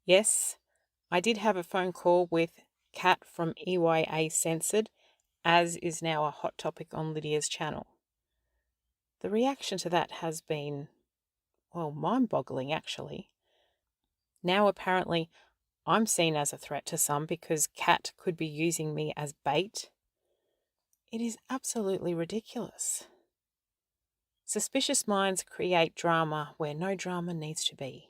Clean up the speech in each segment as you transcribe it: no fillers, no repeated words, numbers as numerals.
Yes, I did have a phone call with Kat from EYA Censored, as is now a hot topic on Lydia's channel. The reaction to that has been, well, mind-boggling actually. Now apparently I'm seen as a threat to some because Kat could be using me as bait. It is absolutely ridiculous. Suspicious minds create drama where no drama needs to be.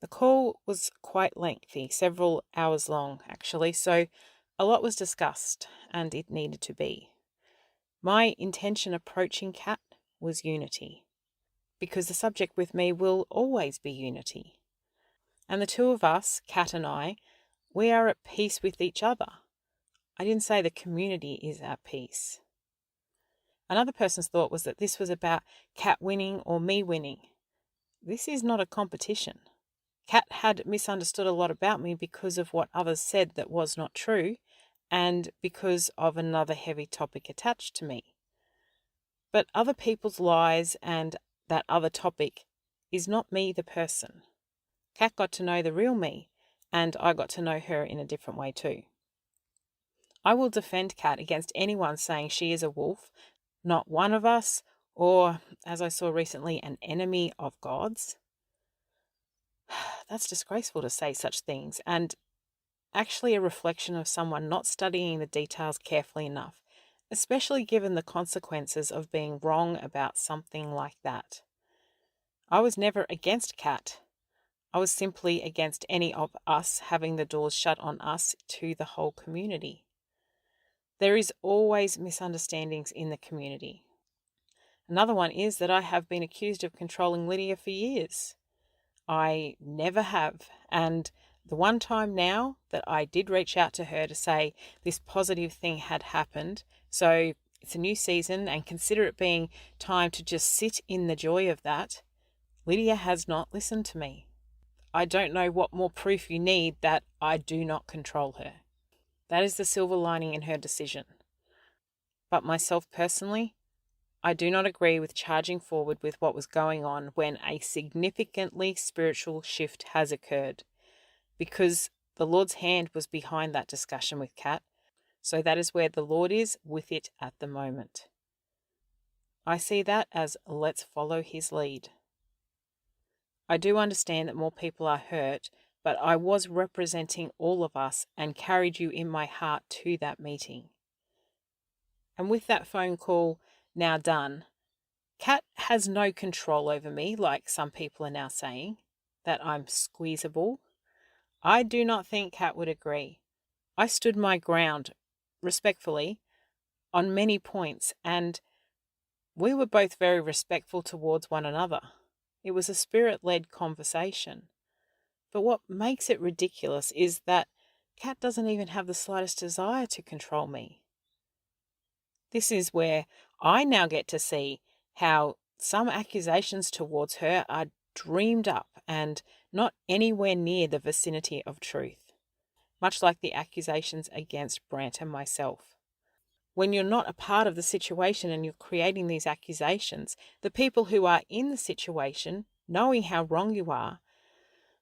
The call was quite lengthy, several hours long actually, so a lot was discussed and it needed to be. My intention approaching Kat was unity, because the subject with me will always be unity. And the two of us, Kat and I, we are at peace with each other. I didn't say the community is at peace. Another person's thought was that this was about Kat winning or me winning. This is not a competition. Kat had misunderstood a lot about me because of what others said that was not true, and because of another heavy topic attached to me. But other people's lies and that other topic is not me the person. Kat got to know the real me, and I got to know her in a different way too. I will defend Kat against anyone saying she is a wolf, not one of us, or, as I saw recently, an enemy of God's. That's disgraceful to say such things, and actually a reflection of someone not studying the details carefully enough, especially given the consequences of being wrong about something like that. I was never against Kat. I was simply against any of us having the doors shut on us to the whole community. There is always misunderstandings in the community. Another one is that I have been accused of controlling Lydia for years. I never have, and the one time now that I did reach out to her to say this positive thing had happened, so it's a new season and consider it being time to just sit in the joy of that, Lydia has not listened to me. I don't know what more proof you need that I do not control her. That is the silver lining in her decision. But myself personally, I do not agree with charging forward with what was going on when a significantly spiritual shift has occurred, because the Lord's hand was behind that discussion with Kat, so that is where the Lord is with it at the moment. I see that as let's follow his lead. I do understand that more people are hurt, but I was representing all of us and carried you in my heart to that meeting. And with that phone call now done, Kat has no control over me, like some people are now saying, that I'm squeezable. I do not think Kat would agree. I stood my ground, respectfully, on many points, and we were both very respectful towards one another. It was a spirit-led conversation. But what makes it ridiculous is that Kat doesn't even have the slightest desire to control me. This is where I now get to see how some accusations towards her are dreamed up and not anywhere near the vicinity of truth, much like the accusations against Brant and myself. When you're not a part of the situation and you're creating these accusations, the people who are in the situation, knowing how wrong you are,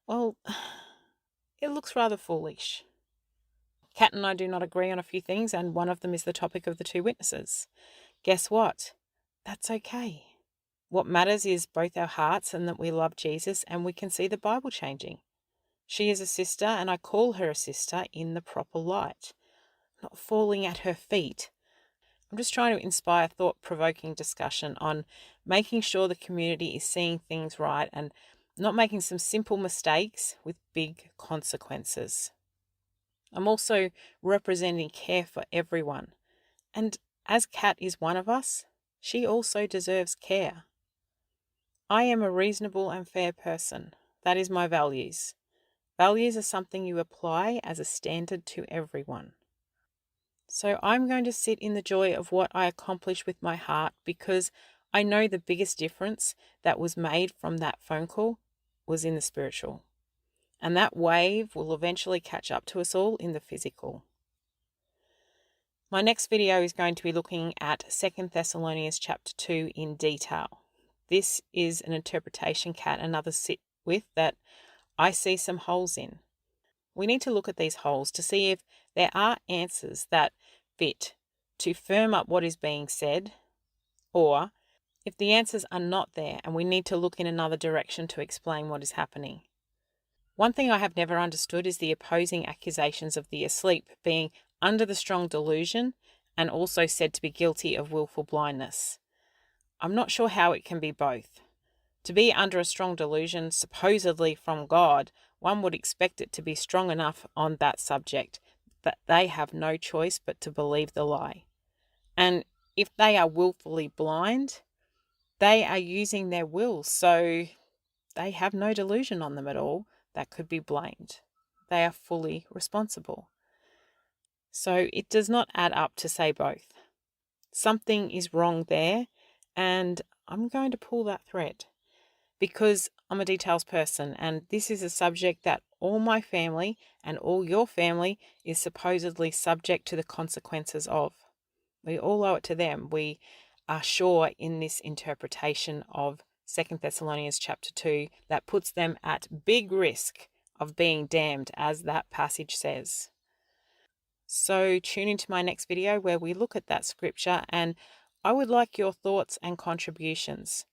well, it looks rather foolish. Kat and I do not agree on a few things, and one of them is the topic of the two witnesses. Guess what? That's okay. What matters is both our hearts and that we love Jesus and we can see the Bible changing. She is a sister and I call her a sister in the proper light, not falling at her feet. I'm just trying to inspire thought-provoking discussion on making sure the community is seeing things right and not making some simple mistakes with big consequences. I'm also representing care for everyone. And as Kat is one of us, she also deserves care. I am a reasonable and fair person. That is my values. Values are something you apply as a standard to everyone. So I'm going to sit in the joy of what I accomplish with my heart, because I know the biggest difference that was made from that phone call was in the spiritual. And that wave will eventually catch up to us all in the physical. My next video is going to be looking at 2 Thessalonians chapter 2 in detail. This is an interpretation Kat and others sit with that I see some holes in. We need to look at these holes to see if there are answers that fit to firm up what is being said, or if the answers are not there and we need to look in another direction to explain what is happening. One thing I have never understood is the opposing accusations of the asleep being under the strong delusion and also said to be guilty of willful blindness. I'm not sure how it can be both. To be under a strong delusion, supposedly from God, one would expect it to be strong enough on that subject that they have no choice but to believe the lie. And if they are willfully blind, they are using their will, so they have no delusion on them at all that could be blamed. They are fully responsible. So it does not add up to say both. Something is wrong there, and I'm going to pull that thread because I'm a details person, and this is a subject that all my family and all your family is supposedly subject to the consequences of. We all owe it to them. We are sure in this interpretation of 2 Thessalonians chapter 2 that puts them at big risk of being damned, as that passage says. So tune into my next video where we look at that scripture, and I would like your thoughts and contributions.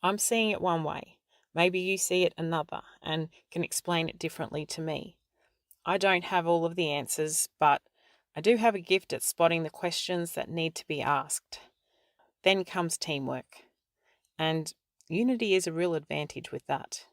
I'm seeing it one way. Maybe you see it another and can explain it differently to me. I don't have all of the answers, but I do have a gift at spotting the questions that need to be asked. Then comes teamwork, and unity is a real advantage with that.